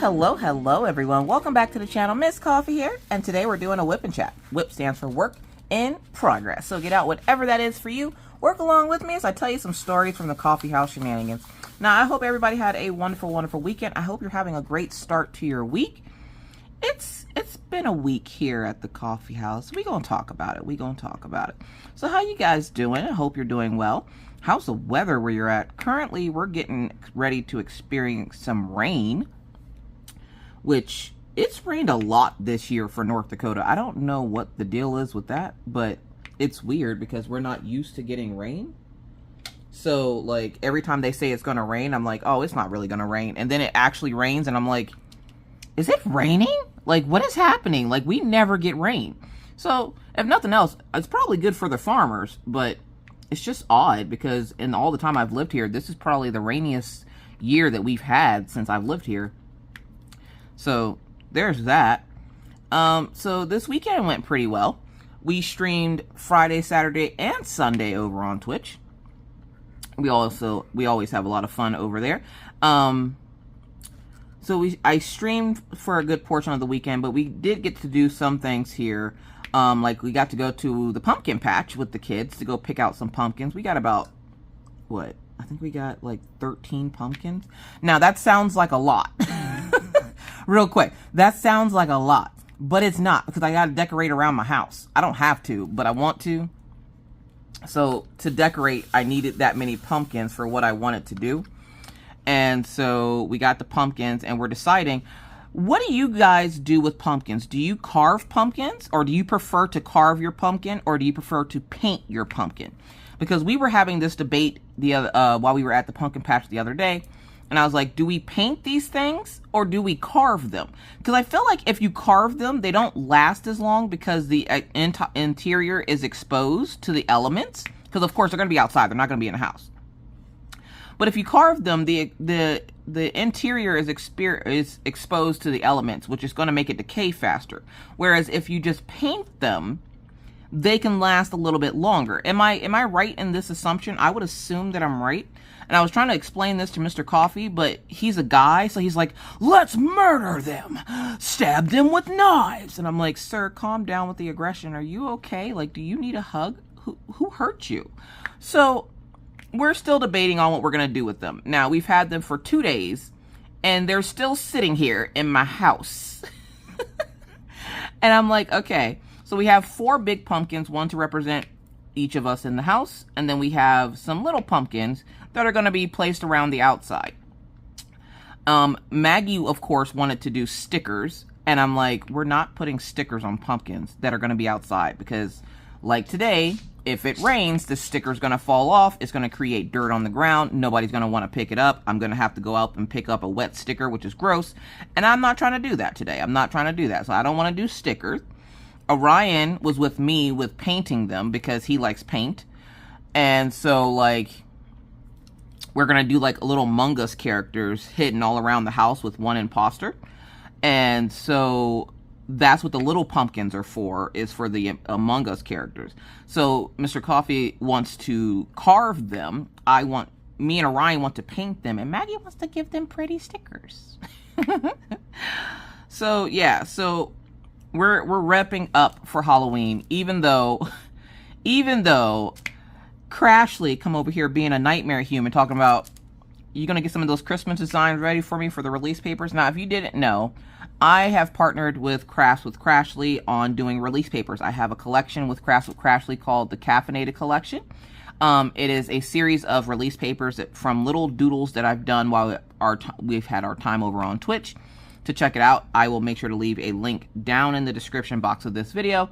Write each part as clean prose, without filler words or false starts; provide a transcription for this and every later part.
Hello everyone. Welcome back to the channel. Miss Coffee here, and today we're doing a whip and chat. Whip stands for work in progress. So get out whatever that is for you. Work along with me as I tell you some stories from the coffee house shenanigans. Now, I hope everybody had a wonderful weekend. I hope you're having a great start to your week. It's been a week here at the coffee house. We're going to talk about it. So how you guys doing? I hope you're doing well. How's the weather where you're at? Currently, we're getting ready to experience some rain, which it's rained a lot this year for North Dakota. I don't know what the deal is with that, but it's weird because we're not used to getting rain. So, like, every time they say it's going to rain, I'm like, oh, it's not really going to rain. And then it actually rains, and I'm like, is it raining? Like, what is happening? Like, we never get rain. So, if nothing else, it's probably good for the farmers, but it's just odd because in all the time I've lived here, this is probably the rainiest year that we've had since I've lived here. So, there's that. So, this weekend went pretty well. We streamed Friday, Saturday, and Sunday over on Twitch. We always have a lot of fun over there. So I streamed for a good portion of the weekend, but we did get to do some things here. Like we got to go to the pumpkin patch with the kids to go pick out some pumpkins. We got about, what? I think we got like 13 pumpkins. Now that sounds like a lot. Real quick. That sounds like a lot, but it's not because I got to decorate around my house. I don't have to, but I want to. So to decorate, I needed that many pumpkins for what I wanted to do. And so we got the pumpkins and we're deciding, what do you guys do with pumpkins? Do you carve pumpkins, or do you prefer to carve your pumpkin, or do you prefer to paint your pumpkin? Because we were having this debate while we were at the pumpkin patch the other day. And I was like, do we paint these things or do we carve them? Because I feel like if you carve them, they don't last as long because the interior is exposed to the elements. Because of course they're going to be outside. They're not going to be in a house. But if you carve them, the interior is exposed to the elements, which is going to make it decay faster. Whereas if you just paint them, they can last a little bit longer. Am I right in this assumption? I would assume that I'm right. And I was trying to explain this to Mr. Coffee, but he's a guy, so he's like, let's murder them. Stab them with knives. And I'm like, sir, calm down with the aggression. Are you okay? Like, do you need a hug? Who hurt you? So we're still debating on what we're going to do with them. Now, we've had them for 2 days, and they're still sitting here in my house. And I'm like, okay. So we have 4 big pumpkins, one to represent each of us in the house. And then we have some little pumpkins that are going to be placed around the outside. Maggie, of course, wanted to do stickers. And I'm like, we're not putting stickers on pumpkins that are going to be outside. Because, like today, if it rains, the sticker's going to fall off. It's going to create dirt on the ground. Nobody's going to want to pick it up. I'm going to have to go out and pick up a wet sticker, which is gross. And I'm not trying to do that today. I'm not trying to do that. So I don't want to do stickers. Orion was with me with painting them because he likes paint. And so, like, we're going to do, like, little Among Us characters hidden all around the house with one imposter. And so that's what the little pumpkins are for, is for the Among Us characters. So Mr. Coffee wants to carve them. Me and Orion want to paint them. And Maggie wants to give them pretty stickers. So, yeah. So we're repping up for Halloween, even though Crashly come over here being a nightmare human, talking about, you're going to get some of those Christmas designs ready for me for the release papers. Now, if you didn't know, I have partnered with Crafts with Crashly on doing release papers. I have a collection with Crafts with Crashly called the Caffeinated Collection. It is a series of release papers from little doodles that I've done while we've had our time over on Twitch. To check it out, I will make sure to leave a link down in the description box of this video.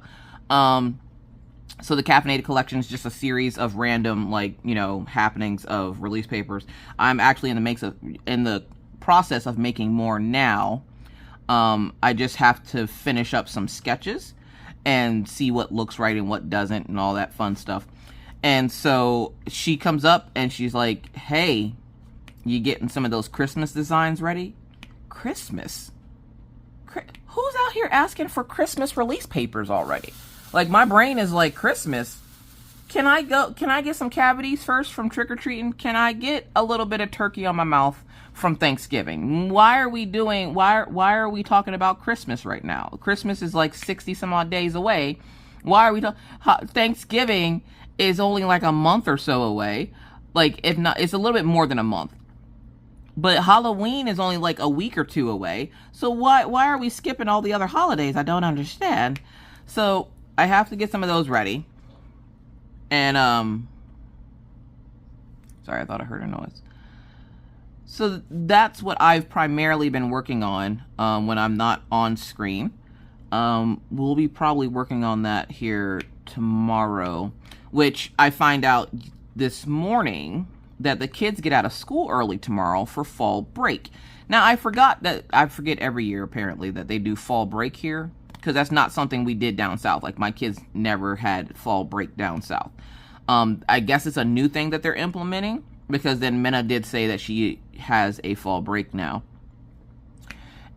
So the Caffeinated Collection is just a series of random, like, you know, happenings of release papers. I'm actually in the process of making more now. I just have to finish up some sketches and see what looks right and what doesn't and all that fun stuff. And so she comes up and she's like, hey, you getting some of those Christmas designs ready? Christmas? Who's out here asking for Christmas release papers already? Like, my brain is like, Christmas? Can I get some cavities first from trick-or-treating? Can I get a little bit of turkey on my mouth from Thanksgiving. Why are we talking about Christmas right now? Christmas is like 60 some odd days away. Why are we Thanksgiving is only like a month or so away. Like, if not, it's a little bit more than a month. But Halloween is only like a week or two away. So why are we skipping all the other holidays? I don't understand. So I have to get some of those ready. And sorry, I thought I heard a noise. So that's what I've primarily been working on when I'm not on screen. We'll be probably working on that here tomorrow, which I find out this morning that the kids get out of school early tomorrow for fall break. Now, I forget every year apparently that they do fall break here, because that's not something we did down south. Like, my kids never had fall break down south. I guess it's a new thing that they're implementing, because then Minna did say that she has a fall break now.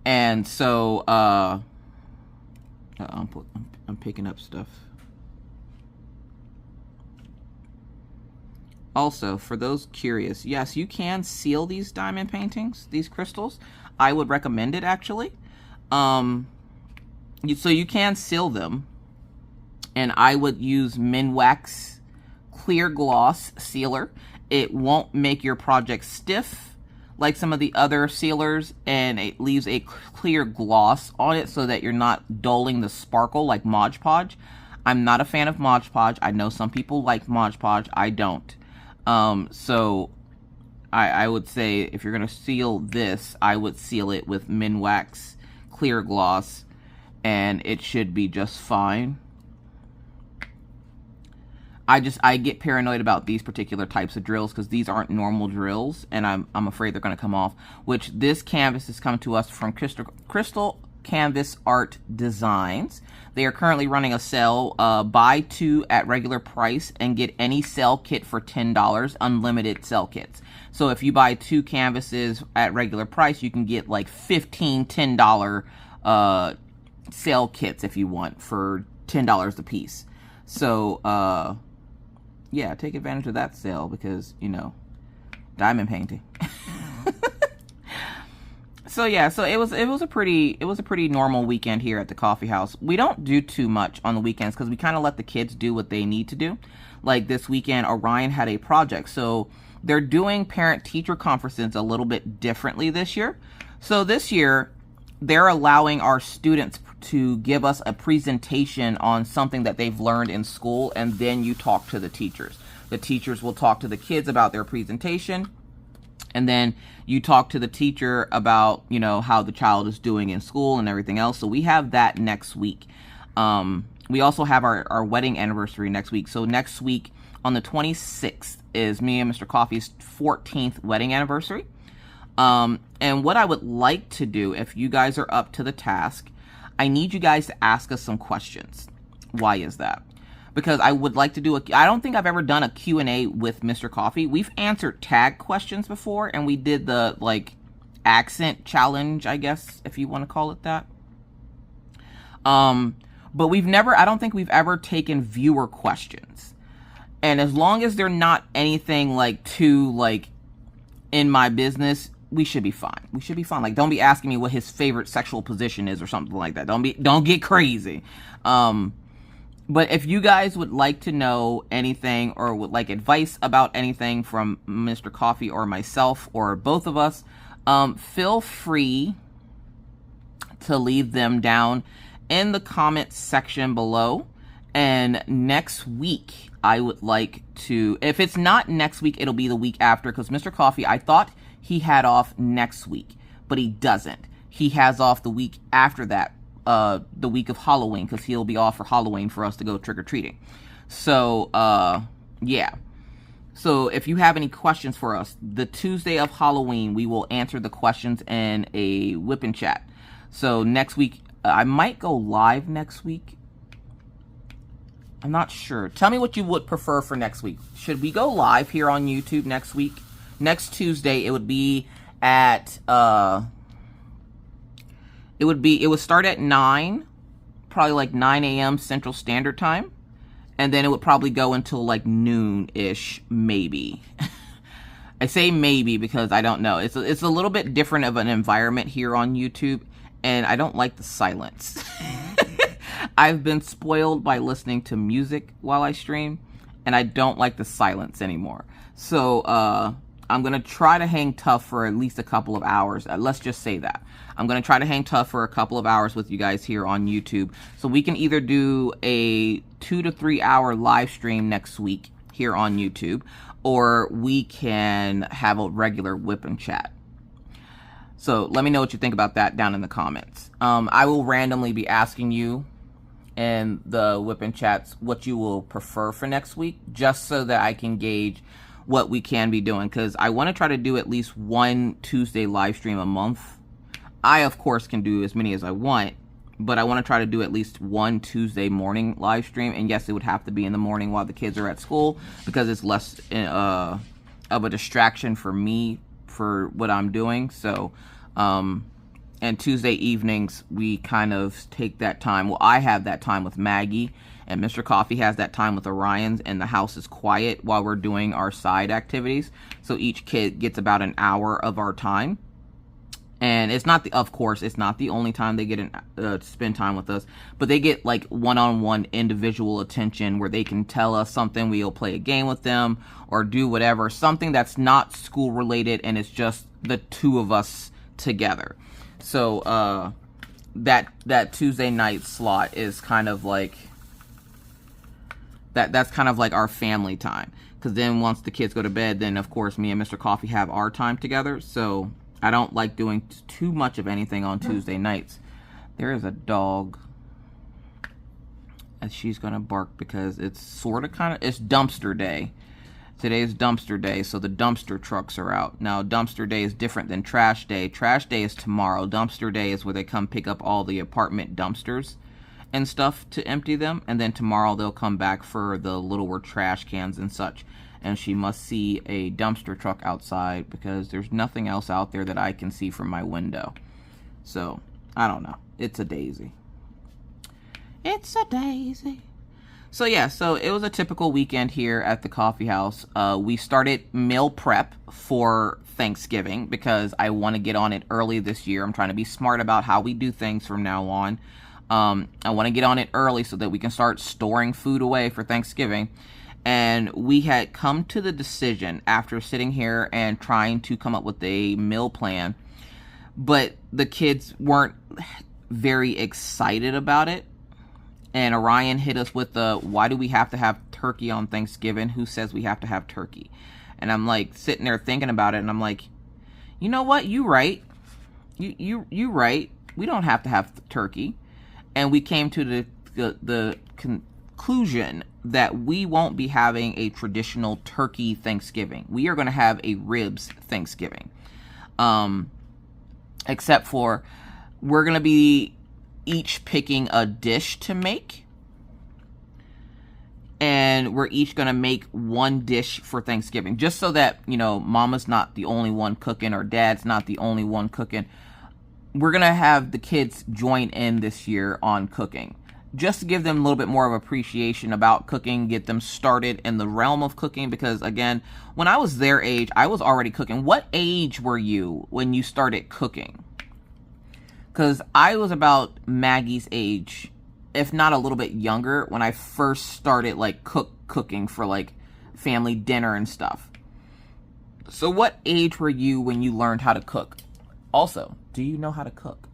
And so I'm picking up stuff. Also, for those curious, yes, you can seal these diamond paintings, these crystals. I would recommend it, actually. So you can seal them. And I would use Minwax Clear Gloss Sealer. It won't make your project stiff like some of the other sealers, and it leaves a clear gloss on it so that you're not dulling the sparkle like Mod Podge. I'm not a fan of Mod Podge. I know some people like Mod Podge. I don't. So I would say if you're going to seal this, I would seal it with Minwax Clear Gloss, and it should be just fine. I get paranoid about these particular types of drills because these aren't normal drills, and I'm afraid they're going to come off. Which this canvas is coming to us from Crystal Canvas Art Designs. They are currently running a sale, buy two at regular price and get any cell kit for $10, unlimited cell kits. So if you buy two canvases at regular price, you can get like 15 $10 cell kits if you want for $10 a piece. So yeah, take advantage of that sale because, you know, diamond painting. So yeah, so it was a pretty normal weekend here at the coffee house. We don't do too much on the weekends because we kind of let the kids do what they need to do. Like this weekend, Orion had a project, so they're doing parent-teacher conferences a little bit differently this year. So this year, they're allowing our students to give us a presentation on something that they've learned in school, and then you talk to the teachers. The teachers will talk to the kids about their presentation, and then you talk to the teacher about, you know, how the child is doing in school and everything else. So we have that next week. We also have our wedding anniversary next week. So next week on the 26th is me and Mr. Coffee's 14th wedding anniversary. And what I would like to do, if you guys are up to the task, I need you guys to ask us some questions. Why is that? Because I would like to do I don't think I've ever done a Q&A with Mr. Coffee. We've answered tag questions before, and we did the, like, accent challenge, I guess, if you want to call it that. But I don't think we've ever taken viewer questions. And as long as they're not anything, like, too, like, in my business, we should be fine. We should be fine. Like, don't be asking me what his favorite sexual position is or something like that. Don't get crazy. But if you guys would like to know anything or would like advice about anything from Mr. Coffee or myself or both of us, feel free to leave them down in the comments section below. And next week, I would like to, if it's not next week, it'll be the week after, because Mr. Coffee, I thought he had off next week, but he doesn't. He has off the week after that. The week of Halloween, because he'll be off for Halloween for us to go trick-or-treating. So, yeah. So, if you have any questions for us, the Tuesday of Halloween, we will answer the questions in a whip and chat. So, next week, I might go live next week. I'm not sure. Tell me what you would prefer for next week. Should we go live here on YouTube next week? Next Tuesday, it would be at, it would start at 9, probably like 9 a.m. Central Standard Time. And then it would probably go until like noon-ish, maybe. I say maybe because I don't know. It's a little bit different of an environment here on YouTube, and I don't like the silence. I've been spoiled by listening to music while I stream, and I don't like the silence anymore. So I'm going to try to hang tough for at least a couple of hours. Let's just say that. I'm going to try to hang tough for a couple of hours with you guys here on YouTube. So we can either do a 2 to 3 hour live stream next week here on YouTube, or we can have a regular whip and chat. So let me know what you think about that down in the comments. I will randomly be asking you in the whip and chats what you will prefer for next week, just so that I can gauge what we can be doing, because I want to try to do at least one Tuesday live stream a month. I, of course, can do as many as I want, but I want to try to do at least one Tuesday morning live stream. And yes, it would have to be in the morning while the kids are at school, because it's less of a distraction for me for what I'm doing. So, and Tuesday evenings, we kind of take that time. Well, I have that time with Maggie, and Mr. Coffee has that time with Orion's, and the house is quiet while we're doing our side activities. So each kid gets about an hour of our time. And it's not of course, it's not the only time they get to spend time with us, but they get like one-on-one individual attention where they can tell us something. We'll play a game with them or do whatever, something that's not school related, and it's just the two of us together. So that Tuesday night slot is kind of like that's kind of like our family time, because then once the kids go to bed, then of course me and Mr. Coffee have our time together. So I don't like doing too much of anything on Tuesday nights. There is a dog, and she's gonna bark because it's sort of it's dumpster day. Today is dumpster day, so the dumpster trucks are out. Now, dumpster day is different than trash day. Trash day is tomorrow. Dumpster day is where they come pick up all the apartment dumpsters and stuff to empty them, and then tomorrow they'll come back for the littler trash cans and such. And she must see a dumpster truck outside, because there's nothing else out there that I can see from my window. So, I don't know. It's a daisy. It's a daisy. So yeah, so it was a typical weekend here at the coffee house. We started meal prep for Thanksgiving because I want to get on it early this year. I'm trying to be smart about how we do things from now on. I want to get on it early so that we can start storing food away for Thanksgiving. And we had come to the decision after sitting here and trying to come up with a meal plan, but the kids weren't very excited about it. And Orion hit us with the, why do we have to have turkey on Thanksgiving? Who says we have to have turkey? And I'm like sitting there thinking about it, and I'm like, you know what? You right. You right. We don't have to have turkey. And we came to the conclusion that we won't be having a traditional turkey Thanksgiving. We are going to have a ribs Thanksgiving. Except for we're going to be each picking a dish to make, and we're each going to make one dish for Thanksgiving, just so that, you know, mama's not the only one cooking or dad's not the only one cooking. We're going to have the kids join in this year on cooking, just to give them a little bit more of appreciation about cooking, get them started in the realm of cooking, because again, when I was their age, I was already cooking. What age were you when you started cooking? Because I was about Maggie's age, if not a little bit younger, when I first started like cooking for like family dinner and stuff. So what age were you when you learned how to cook? Also, do you know how to cook?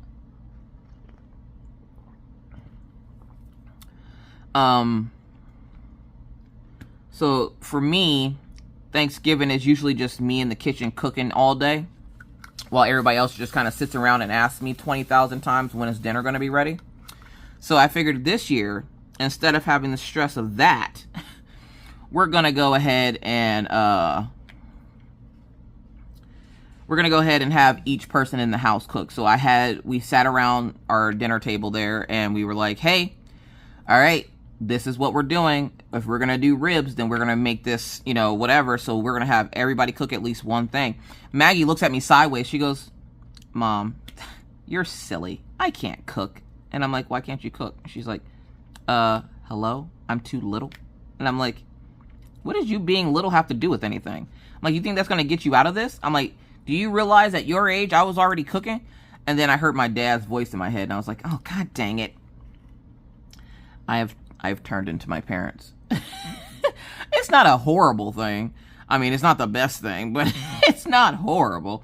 So for me, Thanksgiving is usually just me in the kitchen cooking all day, while everybody else just kind of sits around and asks me 20,000 times when is dinner going to be ready. So I figured this year, instead of having the stress of that, we're going to go ahead and have each person in the house cook. So we sat around our dinner table there, and we were like, hey, all right, this is what we're doing. If we're going to do ribs, then we're going to make this, you know, whatever. So we're going to have everybody cook at least one thing. Maggie looks at me sideways. She goes, Mom, you're silly. I can't cook. And I'm like, why can't you cook? She's like, hello? I'm too little. And I'm like, What does you being little have to do with anything? I'm like, you think that's going to get you out of this? I'm like, do you realize at your age I was already cooking? And then I heard my dad's voice in my head, and I was like, oh, God dang it. I've turned into my parents. It's not a horrible thing. I mean, it's not the best thing, but it's not horrible.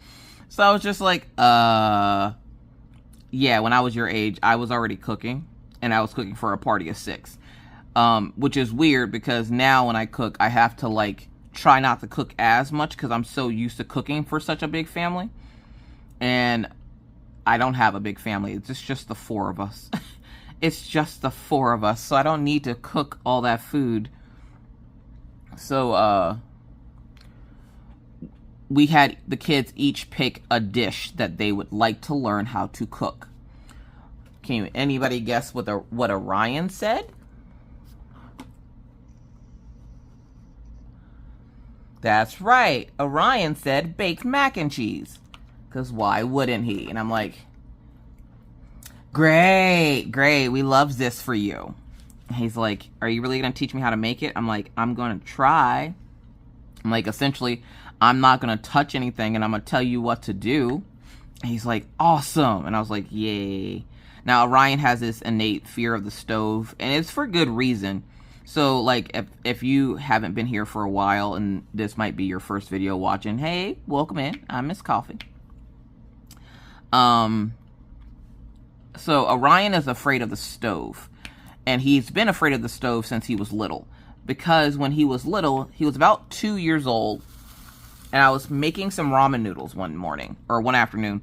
So I was just like, yeah, when I was your age, I was already cooking, and I was cooking for a party of 6. Which is weird because now when I cook, I have to like try not to cook as much because I'm so used to cooking for such a big family. And I don't have a big family. It's just the 4 of us. It's just the 4 of us. So I don't need to cook all that food. So, we had the kids each pick a dish that they would like to learn how to cook. Can anybody guess what Orion said? That's right. Orion said baked mac and cheese. Because why wouldn't he? And I'm like, great, we love this for you. And he's like, are you really going to teach me how to make it? I'm like, I'm going to try. I'm like, essentially, I'm not going to touch anything and I'm going to tell you what to do. And he's like, awesome. And I was like, yay. Now, Orion has this innate fear of the stove, and it's for good reason. So, like, if you haven't been here for a while and this might be your first video watching, hey, welcome in. I'm Miss Coffee. So Orion is afraid of the stove, and he's been afraid of the stove since he was little, because when he was little, he was about 2 years old, and I was making some ramen noodles one morning, or one afternoon,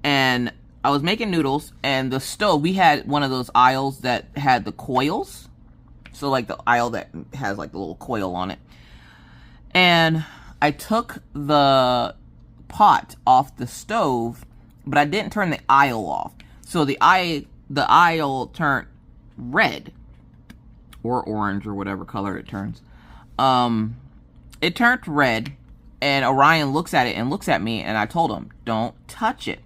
and I was making noodles, and the stove, we had one of those aisles that had the coils, so like the aisle that has like the little coil on it, and I took the pot off the stove, but I didn't turn the aisle off. So the aisle turned red or orange or whatever color it turns. It turned red, and Orion looks at it and looks at me, and I told him, don't touch it.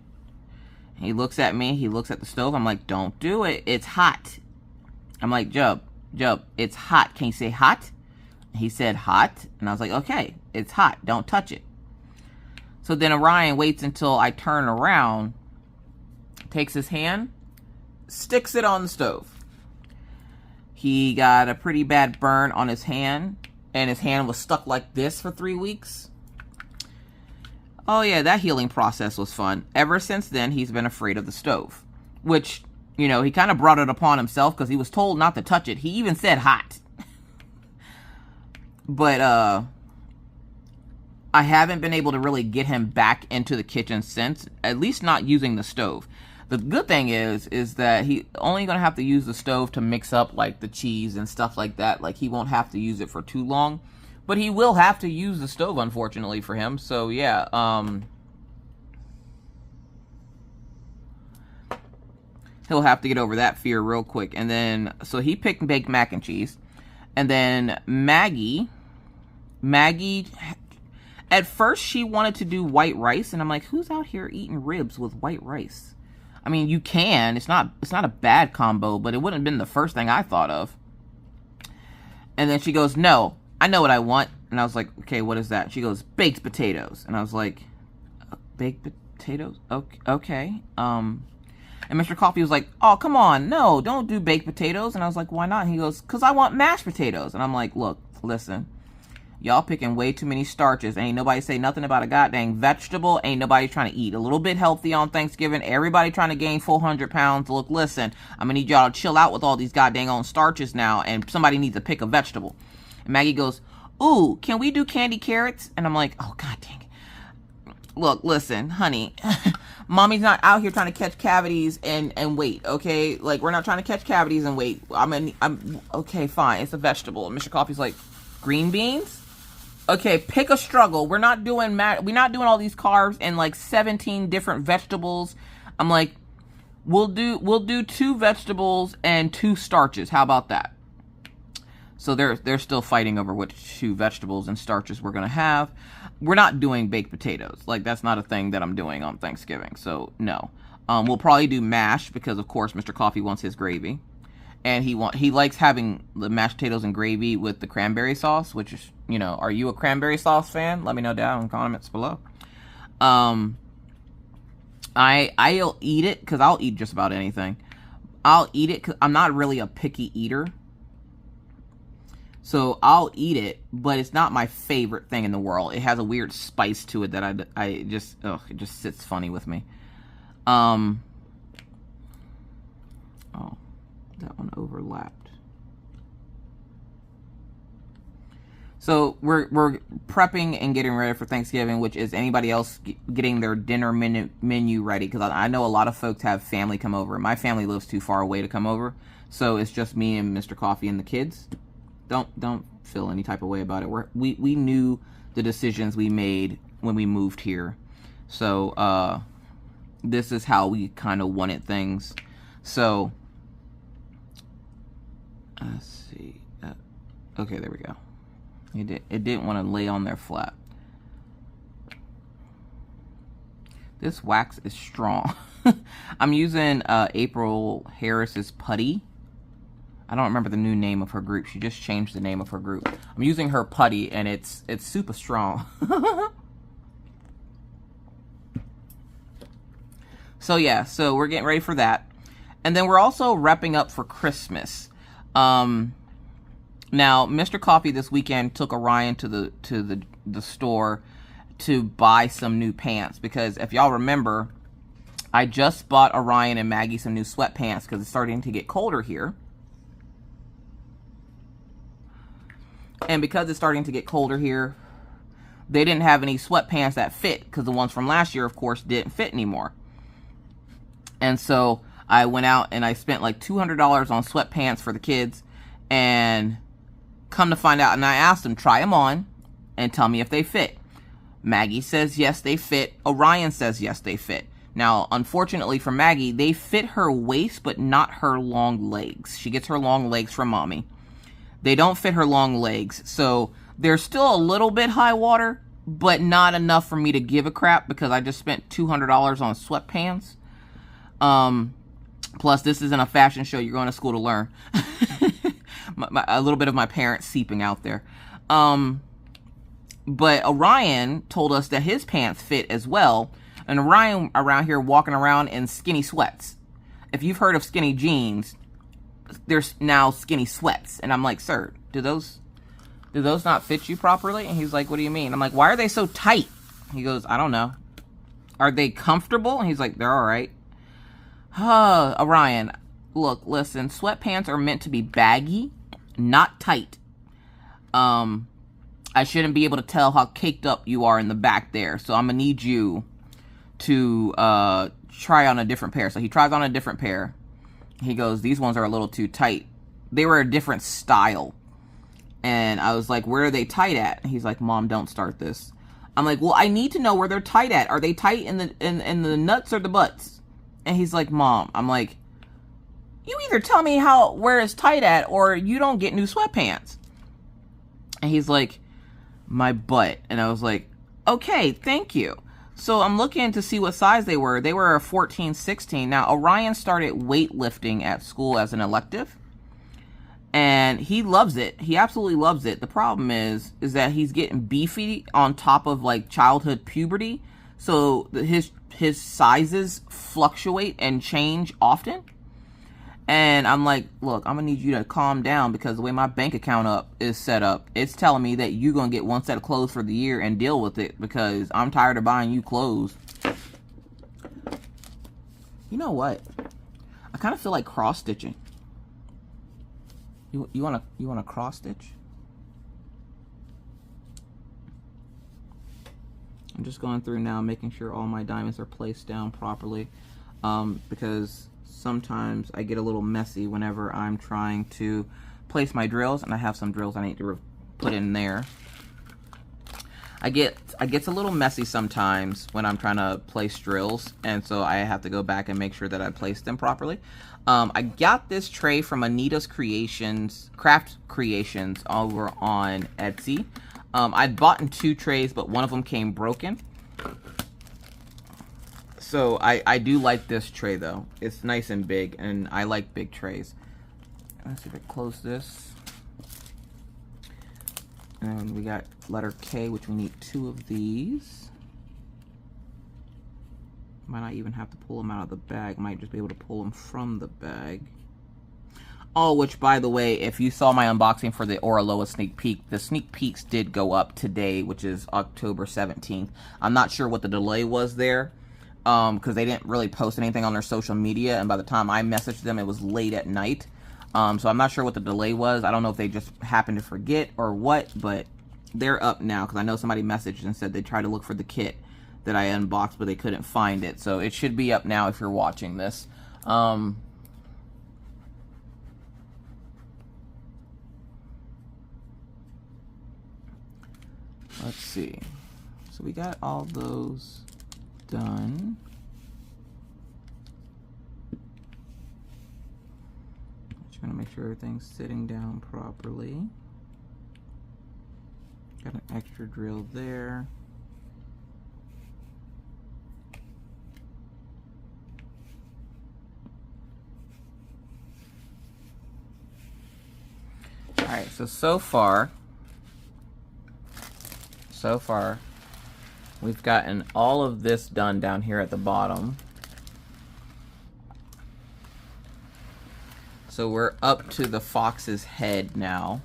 He looks at me, he looks at the stove. I'm like, don't do it. It's hot. I'm like, Jub, it's hot. Can you say hot? He said hot, and I was like, okay, it's hot. Don't touch it. So then Orion waits until I turn around, takes his hand, sticks it on the stove. He got a pretty bad burn on his hand, and his hand was stuck like this for 3 weeks. Oh yeah, that healing process was fun. Ever since then, he's been afraid of the stove, which, you know, he kind of brought it upon himself because he was told not to touch it. He even said hot. But, I haven't been able to really get him back into the kitchen since, at least not using the stove. The good thing is that he only going to have to use the stove to mix up like the cheese and stuff like that. Like, he won't have to use it for too long, but he will have to use the stove, unfortunately, for him. So yeah, he'll have to get over that fear real quick. And then, so he picked baked mac and cheese, and then Maggie, at first she wanted to do white rice, and I'm like, who's out here eating ribs with white rice? I mean, you can. It's not a bad combo, but it wouldn't have been the first thing I thought of. And then she goes, no, I know what I want. And I was like, okay, what is that? She goes, baked potatoes. And I was like, baked potatoes? Okay. And Mr. Coffee was like, oh, come on. No, don't do baked potatoes. And I was like, why not? And he goes, because I want mashed potatoes. And I'm like, look, listen. Y'all picking way too many starches. Ain't nobody say nothing about a goddamn vegetable. Ain't nobody trying to eat a little bit healthy on Thanksgiving. Everybody trying to gain 400 pounds. Look, listen, I'm going to need y'all to chill out with all these goddamn on starches now, and somebody needs to pick a vegetable. And Maggie goes, ooh, can we do candy carrots? And I'm like, oh, god dang it. Look, listen, honey, mommy's not out here trying to catch cavities and wait, okay? Like, we're not trying to catch cavities and wait. I'm okay, fine. It's a vegetable. And Mr. Coffee's like, green beans? Okay, pick a struggle. We're not doing all these carbs and like 17 different vegetables. I'm like, we'll do 2 vegetables and 2 starches. How about that? So they're still fighting over which 2 vegetables and starches we're gonna have. We're not doing baked potatoes. Like, that's not a thing that I'm doing on Thanksgiving. So no. We'll probably do mash because of course Mr. Coffee wants his gravy. And he likes having the mashed potatoes and gravy with the cranberry sauce, which is you know, are you a cranberry sauce fan? Let me know down in the comments below. I'll eat it because I'll eat just about anything. I'll eat it because I'm not really a picky eater. So I'll eat it, but it's not my favorite thing in the world. It has a weird spice to it that I just, ugh, it just sits funny with me. Oh, that one overlapped. So we're prepping and getting ready for Thanksgiving, which is anybody else getting their dinner menu ready. Because I know a lot of folks have family come over. My family lives too far away to come over. So it's just me and Mr. Coffee and the kids. Don't feel any type of way about it. We knew the decisions we made when we moved here. So this is how we kind of wanted things. So let's see. Okay, there we go. It didn't want to lay on there flat. This wax is strong. I'm using April Harris's putty. I don't remember the new name of her group. She just changed the name of her group. I'm using her putty, and it's super strong. So yeah, so we're getting ready for that. And then we're also wrapping up for Christmas. Now, Mr. Coffee this weekend took Orion to the store to buy some new pants. Because if y'all remember, I just bought Orion and Maggie some new sweatpants because it's starting to get colder here. And because it's starting to get colder here, they didn't have any sweatpants that fit, because the ones from last year, of course, didn't fit anymore. And so I went out and I spent like $200 on sweatpants for the kids. And come to find out, and I asked them, try them on and tell me if they fit. Maggie says yes, they fit. Orion says yes, they fit. Now, unfortunately for Maggie, they fit her waist, but not her long legs. She gets her long legs from mommy. They don't fit her long legs. So they're still a little bit high water, but not enough for me to give a crap, because I just spent $200 on sweatpants. Plus, this isn't a fashion show. You're going to school to learn. A little bit of my parents seeping out there. But Orion told us that his pants fit as well. And Orion around here walking around in skinny sweats. If you've heard of skinny jeans, there's now skinny sweats. And I'm like, sir, do those not fit you properly? And he's like, what do you mean? I'm like, why are they so tight? He goes, I don't know. Are they comfortable? And he's like, they're all right. Orion, look, listen, sweatpants are meant to be baggy, not tight. I shouldn't be able to tell how caked up you are in the back there. So I'm going to need you to try on a different pair. So he tries on a different pair. He goes, these ones are a little too tight. They were a different style. And I was like, where are they tight at? And he's like, Mom, don't start this. I'm like, well, I need to know where they're tight at. Are they tight in the nuts or the butts? And he's like, Mom. I'm like, you either tell me where it's tight at, or you don't get new sweatpants. And he's like, my butt. And I was like, okay, thank you. So I'm looking to see what size they were. They were a 14, 16. Now, Orion started weightlifting at school as an elective. And he loves it. He absolutely loves it. The problem is that he's getting beefy on top of like childhood puberty. So his sizes fluctuate and change often. And I'm like, look, I'm going to need you to calm down, because the way my bank account is set up, it's telling me that you're going to get one set of clothes for the year and deal with it, because I'm tired of buying you clothes. You know what? I kind of feel like cross stitching. You want to cross stitch? I'm just going through now, making sure all my diamonds are placed down properly, because sometimes I get a little messy whenever I'm trying to place my drills, and I have some drills I need to put in there. I get a little messy sometimes when I'm trying to place drills, and so I have to go back and make sure that I place them properly. I got this tray from Anita's Craft Creations over on Etsy. I'd bought in 2 trays, but one of them came broken. So I do like this tray though. It's nice and big, and I like big trays. Let's see if I close this. And we got letter K, which we need 2 of these. Might not even have to pull them out of the bag. Might just be able to pull them from the bag. Oh, which, by the way, if you saw my unboxing for the Oraloa sneak peek, the sneak peeks did go up today, which is October 17th. I'm not sure what the delay was there, because they didn't really post anything on their social media, and by the time I messaged them, it was late at night. So I'm not sure what the delay was. I don't know if they just happened to forget or what, but they're up now, because I know somebody messaged and said they tried to look for the kit that I unboxed, but they couldn't find it. So it should be up now if you're watching this. Let's see. So we got all those done. Just gonna make sure everything's sitting down properly. Got an extra drill there. Alright, so far, we've gotten all of this done down here at the bottom. So we're up to the fox's head now.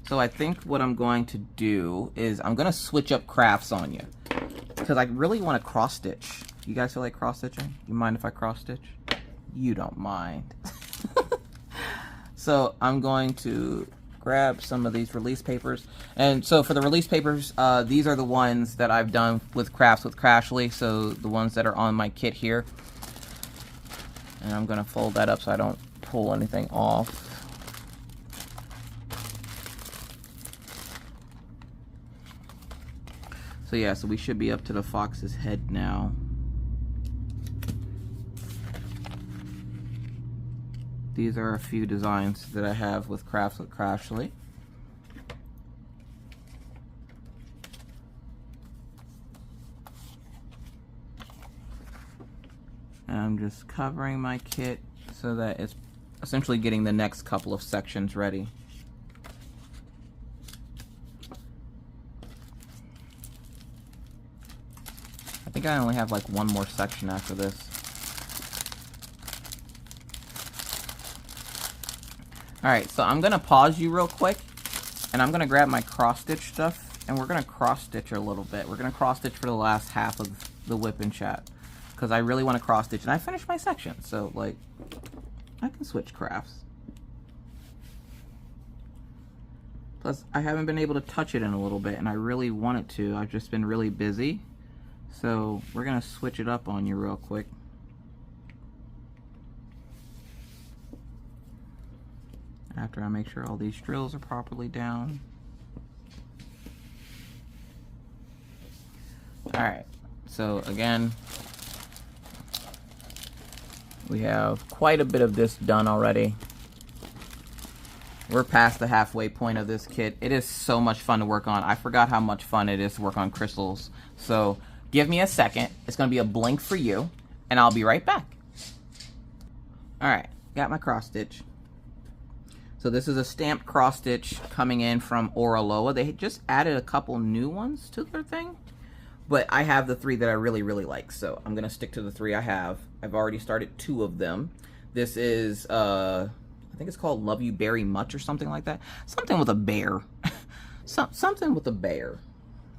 So I think what I'm going to do is I'm going to switch up crafts on you, because I really want to cross stitch. You guys feel like cross stitching? You mind if I cross stitch? You don't mind. So I'm going to grab some of these release papers. And so for the release papers, these are the ones that I've done with crafts with Crashly. So the ones that are on my kit here. And I'm going to fold that up so I don't pull anything off. So yeah, so we should be up to the fox's head now. These are a few designs that I have with crafts with Crashly. And I'm just covering my kit so that it's essentially getting the next couple of sections ready. I think I only have like one more section after this. Alright, so I'm going to pause you real quick, and I'm going to grab my cross-stitch stuff, and we're going to cross-stitch a little bit. We're going to cross-stitch for the last half of the whip and chat, because I really want to cross-stitch, and I finished my section, so, like, I can switch crafts. Plus, I haven't been able to touch it in a little bit, and I really wanted to. I've just been really busy, so we're going to switch it up on you real quick. After I make sure all these drills are properly down. Alright, so again, we have quite a bit of this done already. We're past the halfway point of this kit. It is so much fun to work on. I forgot how much fun it is to work on crystals. So give me a second. It's going to be a blink for you, and I'll be right back. Alright, got my cross stitch. So this is a stamped cross stitch coming in from Oraloa. They just added a couple new ones to their thing, but I have the 3 that I really, really like. So I'm gonna stick to the 3 I have. I've already started 2 of them. This is, I think it's called Love You Very Much or something like that. Something with a bear. Something with a bear.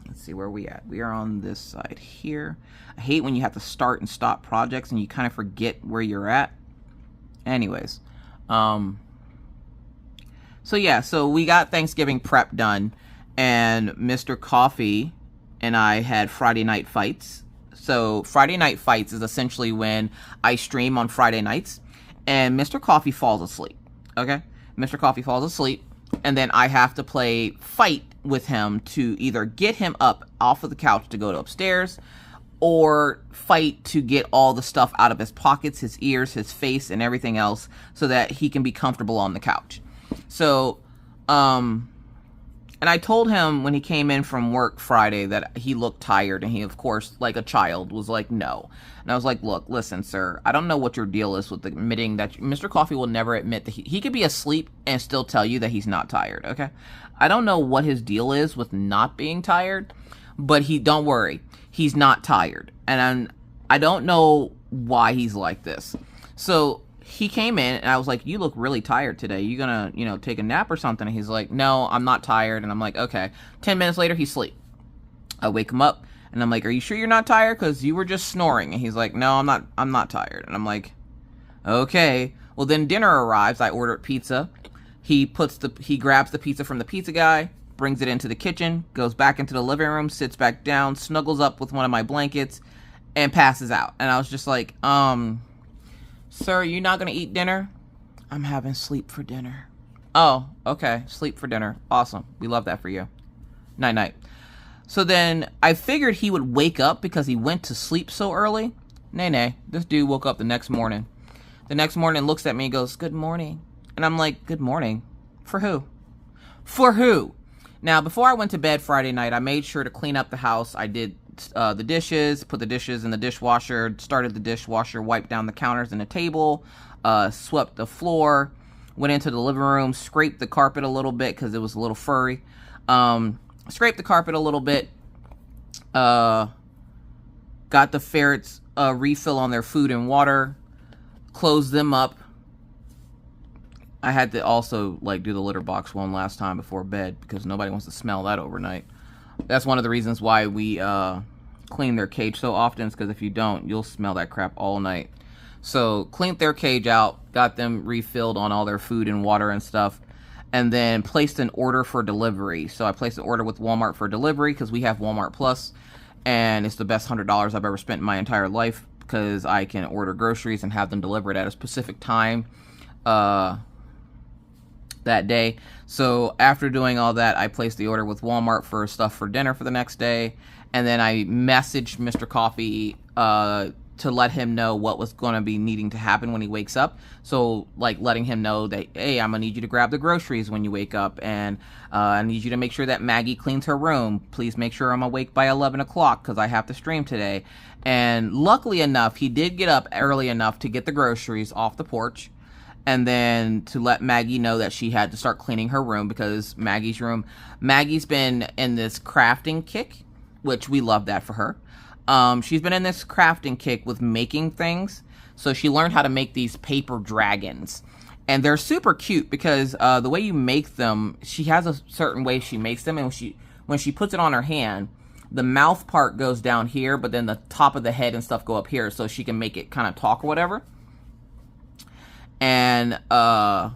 Let's see where we at. We are on this side here. I hate when you have to start and stop projects and you kind of forget where you're at. Anyways, so yeah, so we got Thanksgiving prep done, and Mr. Coffee and I had Friday night fights. So Friday night fights is essentially when I stream on Friday nights, and Mr. Coffee falls asleep, okay? Mr. Coffee falls asleep, and then I have to play fight with him to either get him up off of the couch to go to upstairs, or fight to get all the stuff out of his pockets, his ears, his face, and everything else, so that he can be comfortable on the couch. So, and I told him when he came in from work Friday that he looked tired, and he, of course, like a child, was like, no. And I was like, look, listen, sir, I don't know what your deal is with admitting that Mr. Coffee will never admit that he could be asleep and still tell you that he's not tired, okay? I don't know what his deal is with not being tired, but don't worry, he's not tired. And I don't know why he's like this. So he came in and I was like, you look really tired today. You gonna, take a nap or something? And he's like, no, I'm not tired. And I'm like, okay. 10 minutes later, he's asleep. I wake him up and I'm like, are you sure you're not tired? Because you were just snoring. And he's like, no, I'm not tired. And I'm like, okay. Well, then dinner arrives. I ordered pizza. He grabs the pizza from the pizza guy, brings it into the kitchen, goes back into the living room, sits back down, snuggles up with one of my blankets, and passes out. And I was just like, sir, you not gonna eat dinner? I'm having sleep for dinner. Oh, okay, sleep for dinner. Awesome. We love that for you. Night night. So then I figured he would wake up because he went to sleep so early. Nay. This dude woke up the next morning. The next morning looks at me and goes, good morning. And I'm like, good morning? For who? For who? Now, before I went to bed Friday night, I made sure to clean up the house. I did the dishes, put the dishes in the dishwasher, started the dishwasher, wiped down the counters and the table, swept the floor, went into the living room, scraped the carpet a little bit because it was a little furry. Scraped the carpet a little bit, got the ferrets a refill on their food and water, closed them up. I had to also do the litter box one last time before bed because nobody wants to smell that overnight. That's one of the reasons why we clean their cage so often, is because if you don't, you'll smell that crap all night. So cleaned their cage out, got them refilled on all their food and water and stuff, and then placed an order for delivery. So I placed an order with Walmart for delivery because we have Walmart Plus, and it's the best $100 I've ever spent in my entire life because I can order groceries and have them delivered at a specific time that day. So after doing all that, I placed the order with Walmart for stuff for dinner for the next day, and then I messaged Mr. Coffee to let him know what was going to be needing to happen when he wakes up. So letting him know that, hey, I'm gonna need you to grab the groceries when you wake up, and I need you to make sure that Maggie cleans her room. Please make sure I'm awake by 11 o'clock because I have to stream today. And luckily enough, he did get up early enough to get the groceries off the porch, and then to let Maggie know that she had to start cleaning her room because Maggie's been in this crafting kick, which we love that for her. She's been in this crafting kick with making things. So she learned how to make these paper dragons. And they're super cute because the way you make them, she has a certain way she makes them. And when she puts it on her hand, the mouth part goes down here, but then the top of the head and stuff go up here so she can make it kind of talk or whatever. And the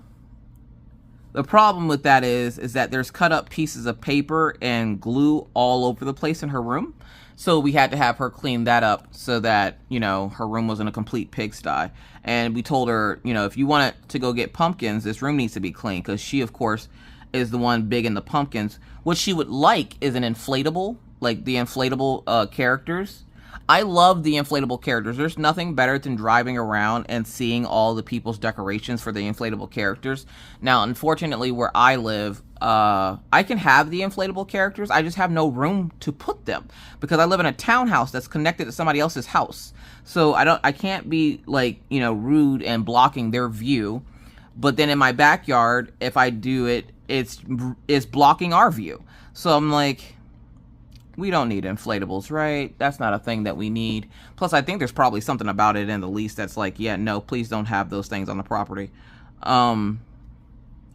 problem with that is that there's cut up pieces of paper and glue all over the place in her room. So we had to have her clean that up so that, her room wasn't a complete pigsty. And we told her, if you want it to go get pumpkins, this room needs to be clean, because she, of course, is the one big in the pumpkins. What she would like is an inflatable, like the inflatable characters. I love the inflatable characters. There's nothing better than driving around and seeing all the people's decorations for the inflatable characters. Now, unfortunately, where I live, I can have the inflatable characters. I just have no room to put them because I live in a townhouse that's connected to somebody else's house. So I can't be rude and blocking their view. But then in my backyard, if I do it, it's blocking our view. So I'm like, we don't need inflatables, right? That's not a thing that we need. Plus, I think there's probably something about it in the lease that's like, yeah, no, please don't have those things on the property.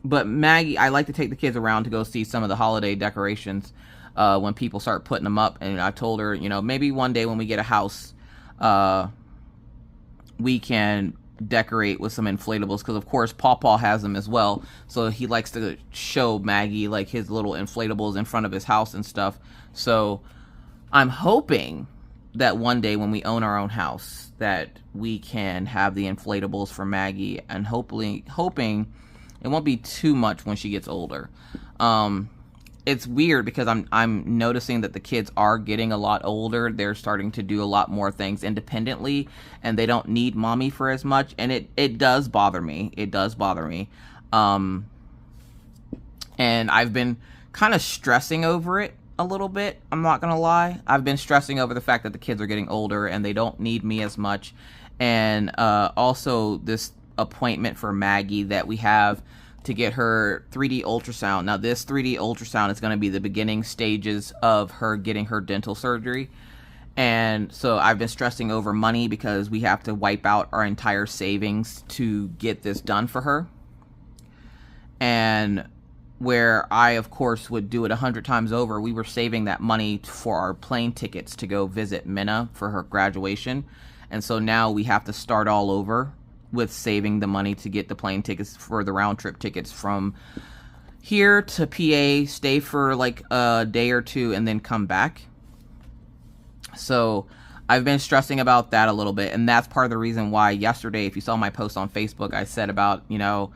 But Maggie, I like to take the kids around to go see some of the holiday decorations when people start putting them up. And I told her, maybe one day when we get a house, we can decorate with some inflatables, because of course Pawpaw has them as well, so he likes to show Maggie his little inflatables in front of his house and stuff. So I'm hoping that one day when we own our own house that we can have the inflatables for Maggie, and hoping it won't be too much when she gets older. It's weird because I'm noticing that the kids are getting a lot older. They're starting to do a lot more things independently, and they don't need mommy for as much. And it does bother me. It does bother me. And I've been kind of stressing over it a little bit. I'm not going to lie. I've been stressing over the fact that the kids are getting older and they don't need me as much. And also this appointment for Maggie that we have to get her 3D ultrasound. Now, this 3D ultrasound is going to be the beginning stages of her getting her dental surgery. And so I've been stressing over money because we have to wipe out our entire savings to get this done for her. And where I, of course, would do it 100 times over, we were saving that money for our plane tickets to go visit Minna for her graduation. And so now we have to start all over with saving the money to get the plane tickets for the round trip tickets from here to PA, stay for like a day or two, and then come back. So I've been stressing about that a little bit, and that's part of the reason why yesterday, if you saw my post on Facebook, I said about, you know,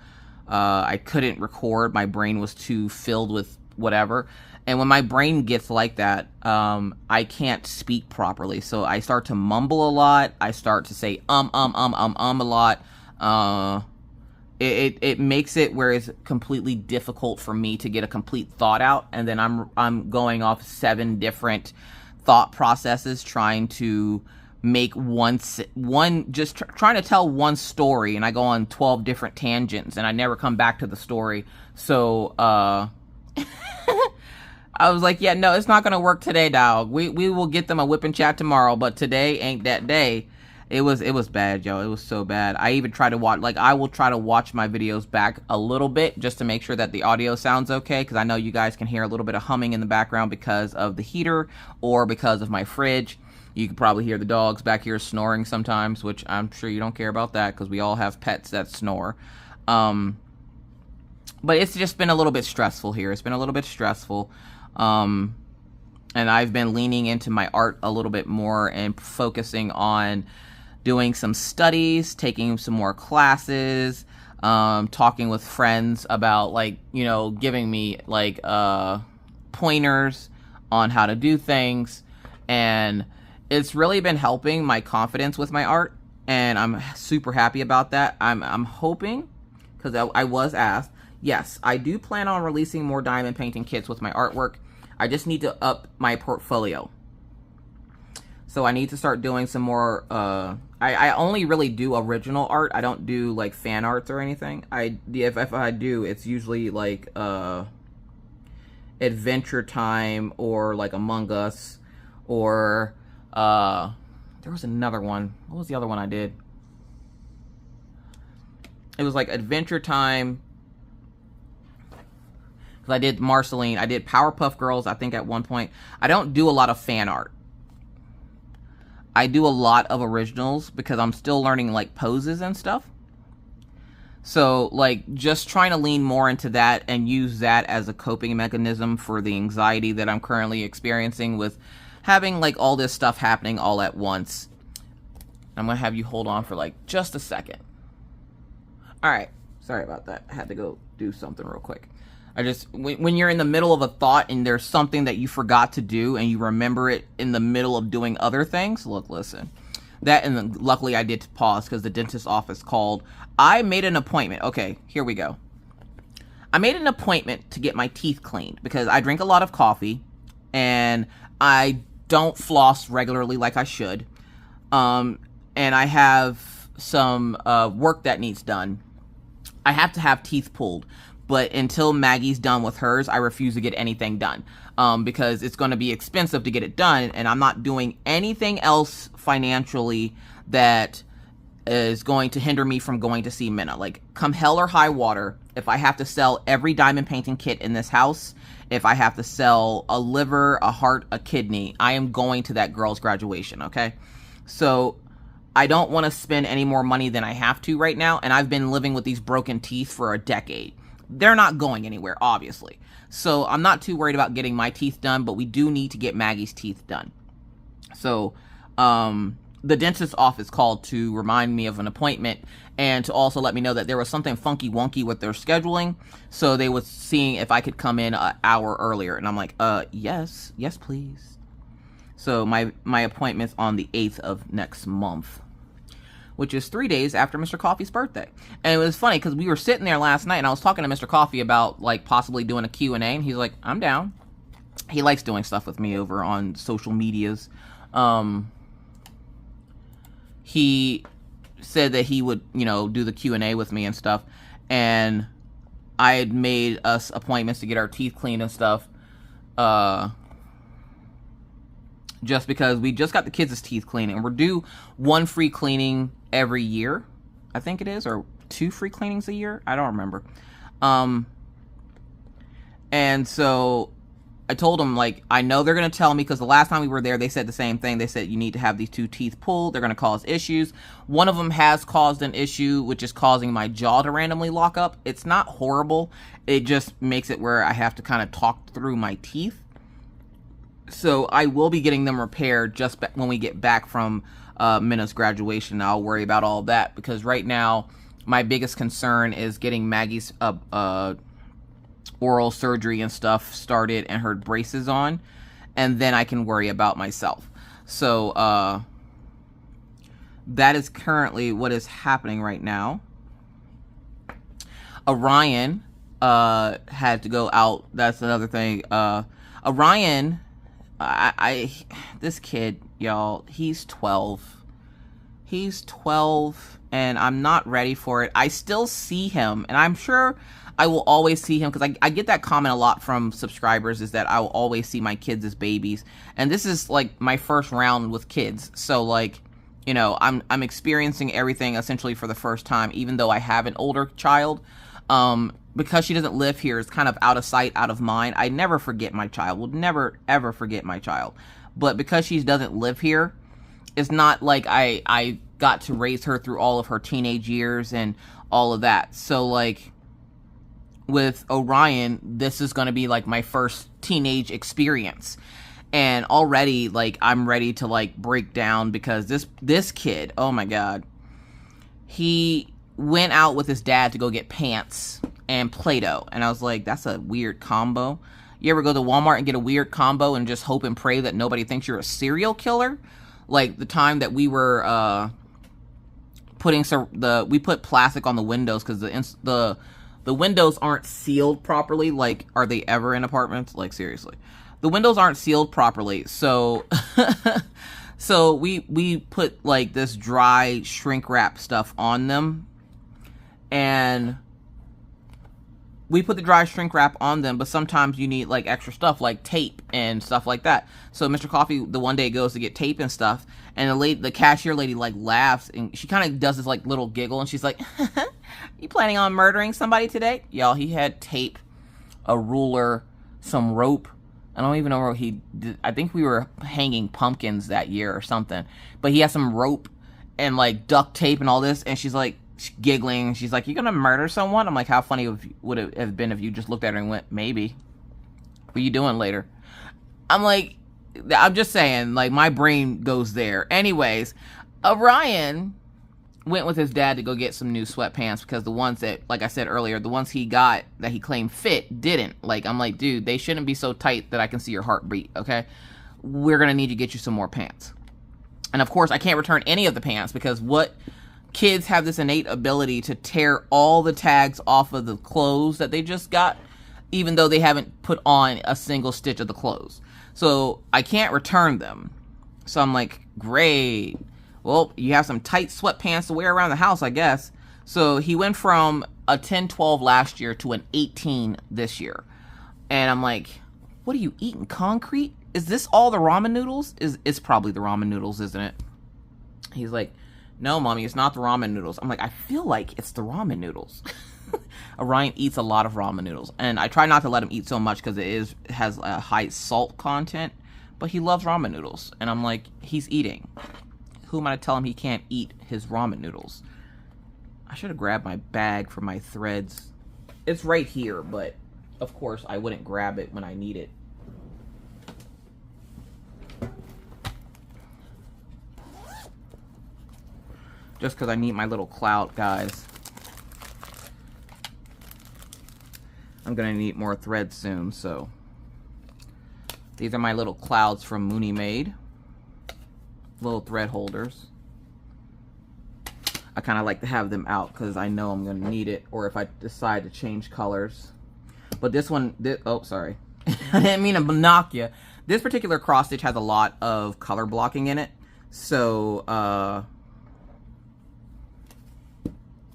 I couldn't record. My brain was too filled with whatever. And when my brain gets like that, I can't speak properly. So I start to mumble a lot. I start to say a lot. It makes it where it's completely difficult for me to get a complete thought out. And then I'm going off 7 different thought processes trying to make trying to tell one story, and I go on 12 different tangents and I never come back to the story. So I was like, yeah, no, it's not gonna work today, dog. We will get them a whip and chat tomorrow, but today ain't that day. It was bad, yo. It was so bad. I even try to watch, like, I will try to watch my videos back a little bit just to make sure that the audio sounds okay, because I know you guys can hear a little bit of humming in the background because of the heater or because of my fridge. You can probably hear the dogs back here snoring sometimes, which I'm sure you don't care about that because we all have pets that snore. But it's just been a little bit stressful here. It's been a little bit stressful. And I've been leaning into my art a little bit more and focusing on doing some studies, taking some more classes, talking with friends about, like, you know, giving me like pointers on how to do things. And it's really been helping my confidence with my art, and I'm super happy about that. I'm hoping, because I was asked, yes, I do plan on releasing more diamond painting kits with my artwork. I just need to up my portfolio. So I need to start doing some more, I only really do original art. I don't do like fan arts or anything. If I do, it's usually like Adventure Time or like Among Us, or there was another one. What was the other one I did? It was like Adventure Time. Because I did Marceline. I did Powerpuff Girls, I think, at one point. I don't do a lot of fan art. I do a lot of originals because I'm still learning like poses and stuff. So, like, just trying to lean more into that and use that as a coping mechanism for the anxiety that I'm currently experiencing with having like all this stuff happening all at once. I'm gonna have you hold on for like just a second. All right, sorry about that. I had to go do something real quick. When you're in the middle of a thought and there's something that you forgot to do and you remember it in the middle of doing other things, listen. That, and then luckily I did pause because the dentist's office called. I made an appointment. Okay, here we go. I made an appointment to get my teeth cleaned because I drink a lot of coffee and I don't floss regularly like I should. And I have some work that needs done. I have to have teeth pulled. But until Maggie's done with hers, I refuse to get anything done. Because it's going to be expensive to get it done. And I'm not doing anything else financially that is going to hinder me from going to see Minna. Like, come hell or high water, if I have to sell every diamond painting kit in this house, if I have to sell a liver, a heart, a kidney, I am going to that girl's graduation, okay? So I don't want to spend any more money than I have to right now. And I've been living with these broken teeth for a decade. They're not going anywhere, obviously. So I'm not too worried about getting my teeth done, but we do need to get Maggie's teeth done. So the dentist's office called to remind me of an appointment and to also let me know that there was something funky wonky with their scheduling. So they was seeing if I could come in an hour earlier. And I'm like, yes, please. So my appointment's on the 8th of next month, which is 3 days after Mr. Coffee's birthday. And it was funny because we were sitting there last night and I was talking to Mr. Coffee about like possibly doing a Q&A, and he's like, I'm down. He likes doing stuff with me over on social medias. He said that he would, you know, do the Q&A with me and stuff. And I had made us appointments to get our teeth cleaned and stuff. Just because we just got the kids' teeth cleaned, and we're due 1 free cleaning every year, I think it is, or 2 free cleanings a year. I don't remember. And so I told them, like, I know they're going to tell me, because the last time we were there, they said the same thing. They said, you need to have these 2 teeth pulled. They're going to cause issues. One of them has caused an issue, which is causing my jaw to randomly lock up. It's not horrible. It just makes it where I have to kind of talk through my teeth. So I will be getting them repaired just when we get back from Minna's graduation. I'll worry about all that, because right now my biggest concern is getting Maggie's oral surgery and stuff started and her braces on, and then I can worry about myself. So that is currently what is happening right now. Orion had to go out. That's another thing. Orion, this kid, y'all, he's 12. He's 12, and I'm not ready for it. I still see him, and I'm sure I will always see him, because I get that comment a lot from subscribers, is that I will always see my kids as babies. And this is like my first round with kids. So, like, you know, I'm experiencing everything essentially for the first time, even though I have an older child. Because she doesn't live here, it's kind of out of sight, out of mind. I never forget my child. Will never, ever forget my child. But because she doesn't live here, it's not like I got to raise her through all of her teenage years and all of that. So, like, with Orion, this is going to be, like, my first teenage experience. And already, like, I'm ready to, like, break down, because this kid, oh my God, he went out with his dad to go get pants and Play-Doh, and I was like, that's a weird combo. You ever go to Walmart and get a weird combo and just hope and pray that nobody thinks you're a serial killer? Like the time that we were we put plastic on the windows because the windows aren't sealed properly. Like, are they ever in apartments? Like, seriously, the windows aren't sealed properly. So so we put like this dry shrink wrap stuff on them, and we put the dry shrink wrap on them, but sometimes you need like extra stuff like tape and stuff like that. So Mr. Coffee, the one day, goes to get tape and stuff, and the cashier lady like laughs, and she kind of does this like little giggle, and she's like, you planning on murdering somebody today? Y'all, he had tape, a ruler, some rope. I don't even know where he did. I think we were hanging pumpkins that year or something, but he had some rope and like duct tape and all this, and she's like, giggling. She's like, you gonna murder someone? I'm like, how funny would it have been if you just looked at her and went, maybe. What are you doing later? I'm like, I'm just saying, like, my brain goes there. Anyways, Orion went with his dad to go get some new sweatpants, because the ones that, like I said earlier, the ones he got that he claimed fit didn't. Like, I'm like, dude, they shouldn't be so tight that I can see your heartbeat, okay? We're gonna need to get you some more pants. And of course, I can't return any of the pants, because kids have this innate ability to tear all the tags off of the clothes that they just got, even though they haven't put on a single stitch of the clothes. So I can't return them. So I'm like, great. Well, you have some tight sweatpants to wear around the house, I guess. So he went from a 10-12 last year to an 18 this year. And I'm like, what are you eating, concrete? Is this all the ramen noodles? It's probably the ramen noodles, isn't it? He's like, no, Mommy, it's not the ramen noodles. I'm like, I feel like it's the ramen noodles. Orion eats a lot of ramen noodles, and I try not to let him eat so much because it has a high salt content, but he loves ramen noodles, and I'm like, he's eating. Who am I to tell him he can't eat his ramen noodles? I should have grabbed my bag for my threads. It's right here, but of course I wouldn't grab it when I need it. Just because I need my little clout, guys. I'm going to need more thread soon, so. These are my little clouds from Mooney Made. Little thread holders. I kind of like to have them out because I know I'm going to need it, or if I decide to change colors. But this one, oh, sorry. I didn't mean to knock you. This particular cross stitch has a lot of color blocking in it. So,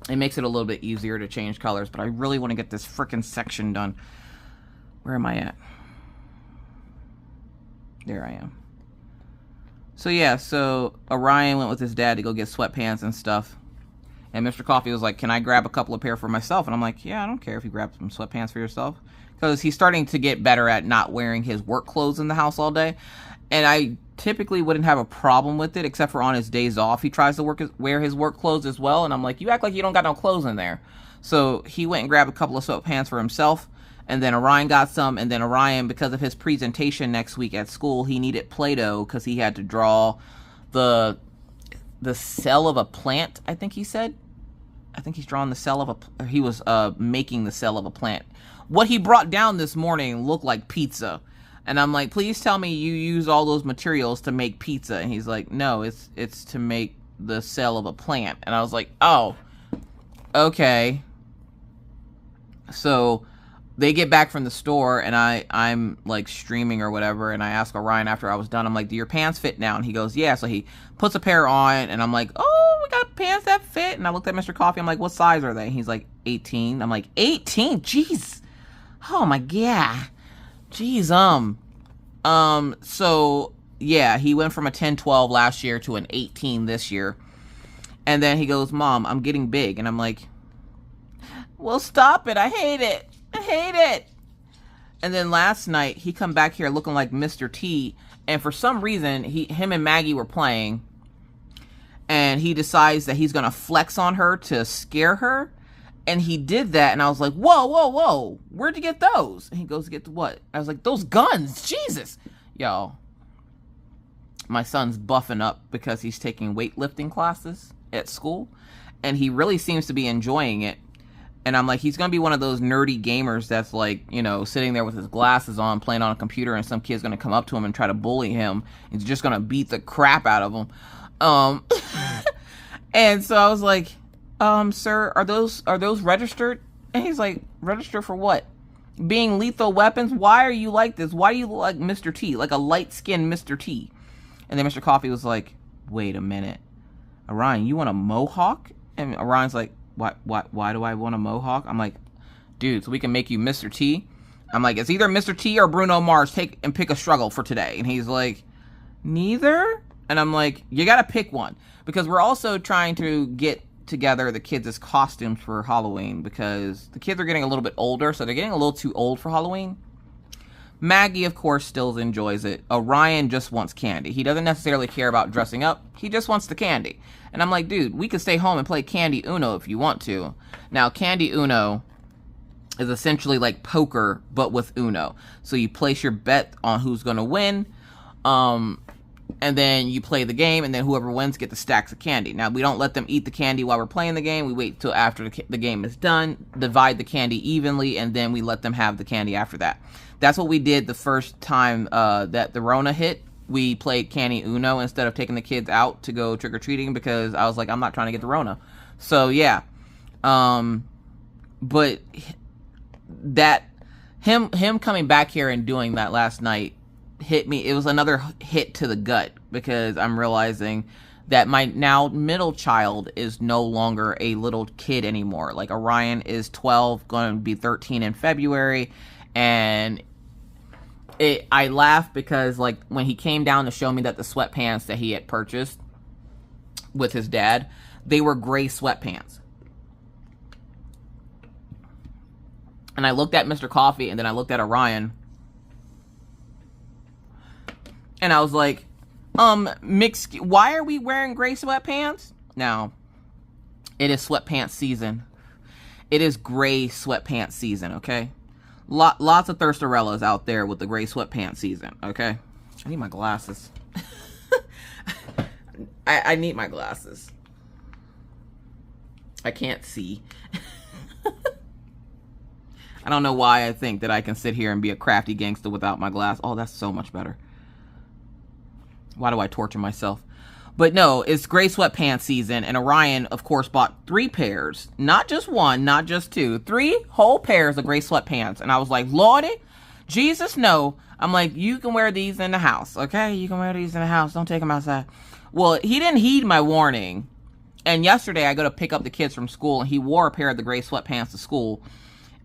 It makes it a little bit easier to change colors, but I really want to get this frickin' section done. Where am I at? There I am. So yeah, so Orion went with his dad to go get sweatpants and stuff. And Mr. Coffee was like, can I grab a couple of pair for myself? And I'm like, yeah, I don't care if you grab some sweatpants for yourself. Because he's starting to get better at not wearing his work clothes in the house all day. And I typically wouldn't have a problem with it, except for on his days off. He tries to wear his work clothes as well. And I'm like, you act like you don't got no clothes in there. So he went and grabbed a couple of sweatpants for himself. And then Orion got some. And then Orion, because of his presentation next week at school, he needed Play-Doh because he had to draw the cell of a plant, I think he said. I think he's drawing the cell of he was making the cell of a plant. What he brought down this morning looked like pizza. And I'm like, please tell me you use all those materials to make pizza. And he's like, no, it's to make the cell of a plant. And I was like, oh, okay. So they get back from the store, and I'm like streaming or whatever, and I ask Orion after I was done, I'm like, do your pants fit now? And he goes, yeah. So he puts a pair on, and I'm like, oh, we got pants that fit. And I looked at Mr. Coffee, I'm like, what size are they? And he's like, 18. I'm like, 18? Jeez. Oh my God. Jeez, so yeah, he went from a 10-12 last year to an 18 this year. And then he goes, Mom, I'm getting big. And I'm like, well, stop it. I hate it. I hate it. And then last night, he come back here looking like Mr. T. And for some reason, him and Maggie were playing. And he decides that he's going to flex on her to scare her. And he did that. And I was like, whoa, whoa, whoa. Where'd you get those? And he goes, get the what? I was like, those guns. Jesus. Y'all. My son's buffing up because he's taking weightlifting classes at school. And he really seems to be enjoying it. And I'm like, he's going to be one of those nerdy gamers that's like, you know, sitting there with his glasses on, playing on a computer, and some kid's going to come up to him and try to bully him. He's just going to beat the crap out of him. And so I was like, sir, are those registered? And he's like, registered for what? Being lethal weapons? Why are you like this? Why do you look like Mr. T? Like a light-skinned Mr. T. And then Mr. Coffee was like, wait a minute. Orion, you want a mohawk? And Orion's like, why do I want a mohawk? I'm like, dude, so we can make you Mr. T? I'm like, it's either Mr. T or Bruno Mars. Take and pick a struggle for today. And he's like, neither? And I'm like, you gotta pick one. Because we're also trying to get together the kids as costumes for Halloween, because the kids are getting a little bit older, so they're getting a little too old for Halloween. Maggie, of course, still enjoys it. Orion just wants candy. He doesn't necessarily care about dressing up. He just wants the candy. And I'm like, dude, we could stay home and play Candy Uno if you want to. Now, Candy Uno is essentially like poker, but with Uno. So you place your bet on who's going to win. And then you play the game, and then whoever wins get the stacks of candy. Now, we don't let them eat the candy while we're playing the game. We wait till after the game is done, divide the candy evenly, and then we let them have the candy after that. That's what we did the first time that the Rona hit. We played Candy Uno instead of taking the kids out to go trick-or-treating, because I was like, I'm not trying to get the Rona. So, yeah. But that, him coming back here and doing that last night hit me. It was another hit to the gut, because I'm realizing that my now middle child is no longer a little kid anymore. Like, Orion is 12, going to be 13 in February, and I laughed because, like, when he came down to show me that the sweatpants that he had purchased with his dad, they were gray sweatpants. And I looked at Mr. Coffee, and then I looked at Orion, and I was like, why are we wearing gray sweatpants? Now, it is sweatpants season. It is gray sweatpants season, okay? Lots of thirstarellas out there with the gray sweatpants season, okay? I need my glasses. I need my glasses. I can't see. I don't know why I think that I can sit here and be a crafty gangster without my glass. Oh, that's so much better. Why do I torture myself? But no, it's gray sweatpants season, and Orion, of course, bought 3 pairs. Not just one, not just 2. 3 whole pairs of gray sweatpants. And I was like, Lordy, Jesus, no. I'm like, you can wear these in the house, okay? You can wear these in the house. Don't take them outside. Well, he didn't heed my warning. And yesterday I go to pick up the kids from school, and he wore a pair of the gray sweatpants to school.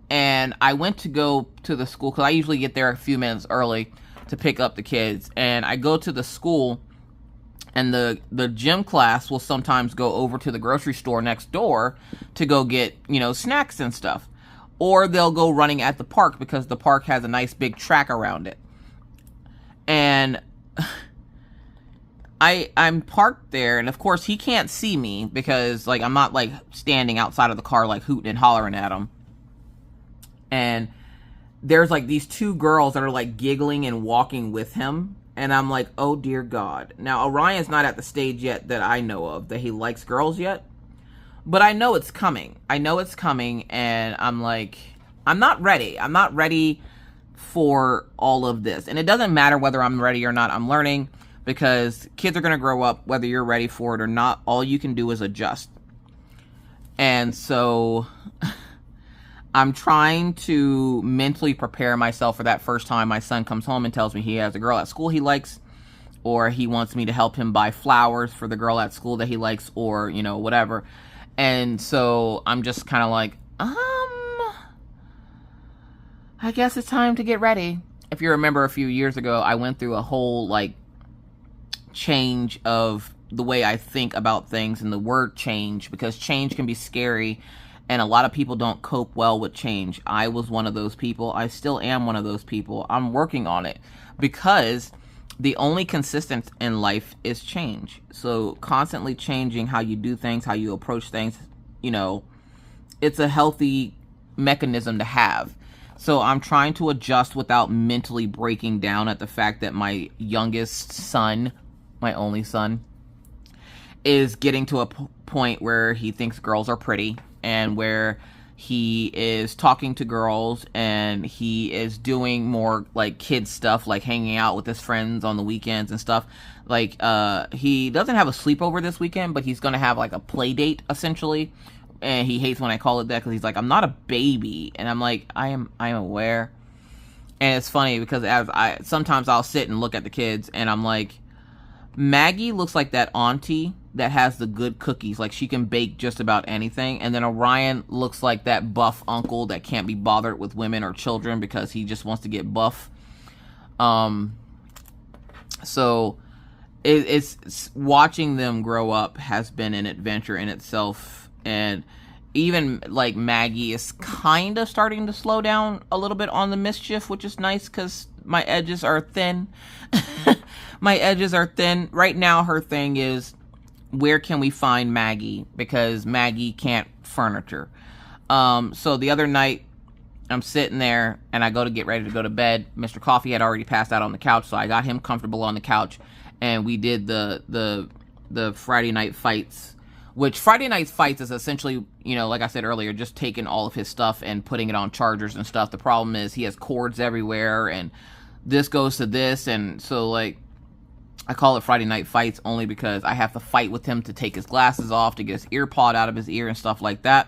And I went to go to the school, because I usually get there a few minutes early to pick up the kids. And I go to the school, and the gym class will sometimes go over to the grocery store next door to go get, snacks and stuff. Or they'll go running at the park, because the park has a nice big track around it. And I'm parked there, and of course he can't see me, because like I'm not like standing outside of the car like hooting and hollering at him. And there's like these two girls that are like giggling and walking with him. And I'm like, oh dear God. Now Orion's not at the stage yet that I know of that he likes girls yet. But I know it's coming. And I'm like, I'm not ready. I'm not ready for all of this. And it doesn't matter whether I'm ready or not. I'm learning, because kids are going to grow up whether you're ready for it or not. All you can do is adjust. And so I'm trying to mentally prepare myself for that first time my son comes home and tells me he has a girl at school he likes, or he wants me to help him buy flowers for the girl at school that he likes, or, whatever. And so I'm just kind of like, I guess it's time to get ready. If you remember a few years ago, I went through a whole, like, change of the way I think about things, and the word change, because change can be scary. And a lot of people don't cope well with change. I was one of those people. I still am one of those people. I'm working on it, because the only consistent in life is change. So constantly changing how you do things, how you approach things, it's a healthy mechanism to have. So I'm trying to adjust without mentally breaking down at the fact that my youngest son, my only son, is getting to a point where he thinks girls are pretty, and where he is talking to girls, and he is doing more like kid stuff, like hanging out with his friends on the weekends and stuff. Like, he doesn't have a sleepover this weekend, but he's going to have like a play date essentially. And he hates when I call it that, because he's like, I'm not a baby. And I'm like, I am aware. And it's funny, because sometimes I'll sit and look at the kids, and I'm like, Maggie looks like that auntie that has the good cookies. Like, she can bake just about anything. And then Orion looks like that buff uncle that can't be bothered with women or children, because he just wants to get buff. So it's watching them grow up has been an adventure in itself. And even like Maggie is kind of starting to slow down a little bit on the mischief, which is nice, because my edges are thin. My edges are thin. Right now, her thing is, where can we find Maggie? Because Maggie can't furniture. So the other night, I'm sitting there, and I go to get ready to go to bed. Mr. Coffee had already passed out on the couch, so I got him comfortable on the couch, and we did the Friday night fights. Which Friday night fights is essentially, like I said earlier, just taking all of his stuff and putting it on chargers and stuff. The problem is he has cords everywhere, and this goes to this, and so like, I call it Friday night fights only because I have to fight with him to take his glasses off, to get his ear pod out of his ear and stuff like that.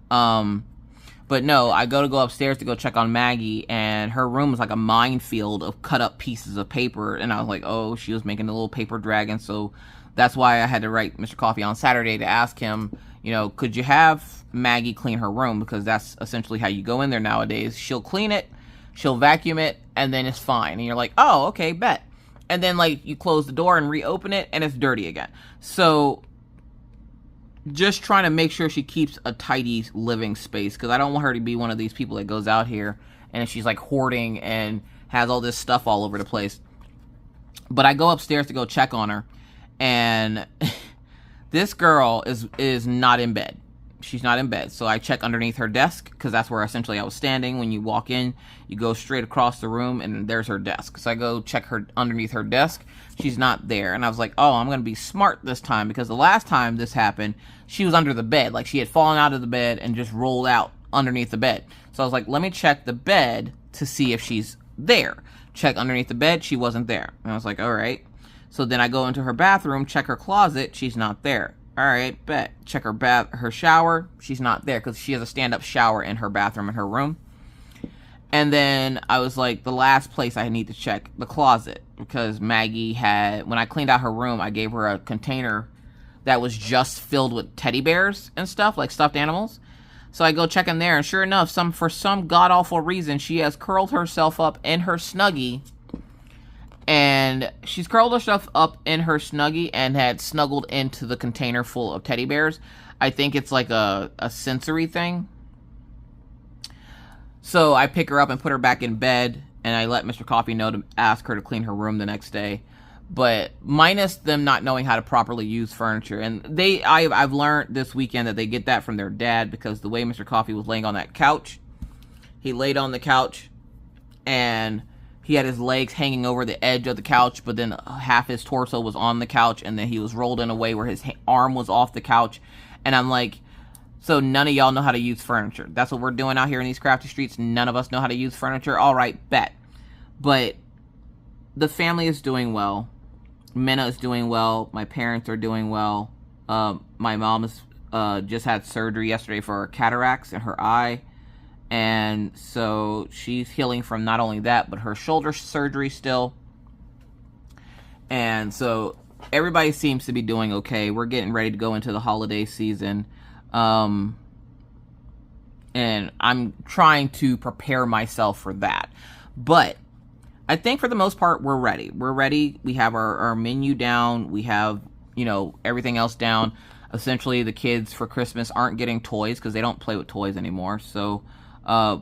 But no, I go upstairs to go check on Maggie, and her room was like a minefield of cut up pieces of paper. And I was like, oh, she was making a little paper dragon. So that's why I had to write Mr. Coffee on Saturday to ask him, could you have Maggie clean her room? Because that's essentially how you go in there nowadays. She'll clean it, she'll vacuum it, and then it's fine. And you're like, oh, okay, bet. And then, like, you close the door and reopen it, and it's dirty again. So, just trying to make sure she keeps a tidy living space, because I don't want her to be one of these people that goes out here and she's, like, hoarding and has all this stuff all over the place. But I go upstairs to go check on her, and this girl is not in bed. She's not in bed. So I check underneath her desk, because that's where essentially I was standing. When you walk in, you go straight across the room, and there's her desk. So I go check her underneath her desk. She's not there. And I was like, oh, I'm going to be smart this time, because the last time this happened, she was under the bed. Like, she had fallen out of the bed and just rolled out underneath the bed. So I was like, let me check the bed to see if she's there. Check underneath the bed. She wasn't there. And I was like, all right. So then I go into her bathroom, check her closet. She's not there. All right, bet. Check her shower. She's not there, because she has a stand-up shower in her bathroom in her room. And then I was like, the last place I need to check, the closet, because Maggie had, when I cleaned out her room, I gave her a container that was just filled with teddy bears and stuff, like stuffed animals. So I go check in there, and sure enough, for some god-awful reason, she has curled herself up in her Snuggie. And she's curled herself up in her Snuggie and had snuggled into the container full of teddy bears. I think it's like a sensory thing. So I pick her up and put her back in bed, and I let Mr. Coffee know to ask her to clean her room the next day. But minus them not knowing how to properly use furniture. And I've learned this weekend that they get that from their dad, because the way Mr. Coffee was laying on that couch, he laid on the couch and he had his legs hanging over the edge of the couch, but then half his torso was on the couch, and then he was rolled in a way where his arm was off the couch. And I'm like, so none of y'all know how to use furniture. That's what we're doing out here in these crafty streets. None of us know how to use furniture. All right, bet. But the family is doing well. Minna is doing well. My parents are doing well. My mom has just had surgery yesterday for her cataracts in her eye. And so she's healing from not only that, but her shoulder surgery still. And so everybody seems to be doing okay. We're getting ready to go into the holiday season. And I'm trying to prepare myself for that. But I think for the most part, we're ready. We're ready. We have our menu down. We have, everything else down. Essentially, the kids for Christmas aren't getting toys because they don't play with toys anymore. So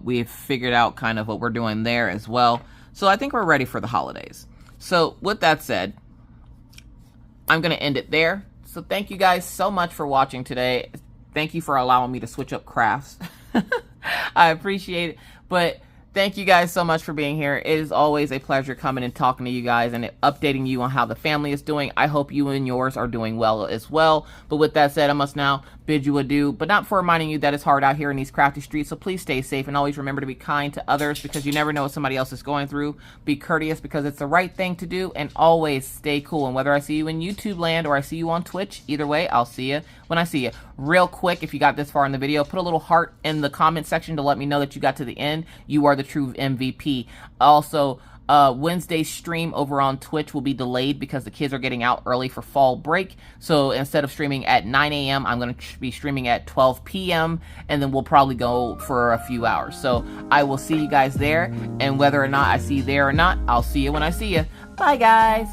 we've figured out kind of what we're doing there as well. So I think we're ready for the holidays. So with that said, I'm going to end it there. So thank you guys so much for watching today. Thank you for allowing me to switch up crafts. I appreciate it. But thank you guys so much for being here. It is always a pleasure coming and talking to you guys and updating you on how the family is doing. I hope you and yours are doing well as well. But with that said, I must now bid you adieu, but not for reminding you that it's hard out here in these crafty streets. So please stay safe and always remember to be kind to others, because you never know what somebody else is going through. Be courteous because it's the right thing to do, and always stay cool. And whether I see you in YouTube land or I see you on Twitch, either way, I'll see you when I see you. Real quick, if you got this far in the video, put a little heart in the comment section to let me know that you got to the end. You are the true MVP. Also, Wednesday's stream over on Twitch will be delayed because the kids are getting out early for fall break. So instead of streaming at 9 a.m., I'm going to be streaming at 12 p.m. and then we'll probably go for a few hours. So I will see you guys there, and whether or not I see you there or not, I'll see you when I see you. Bye, guys.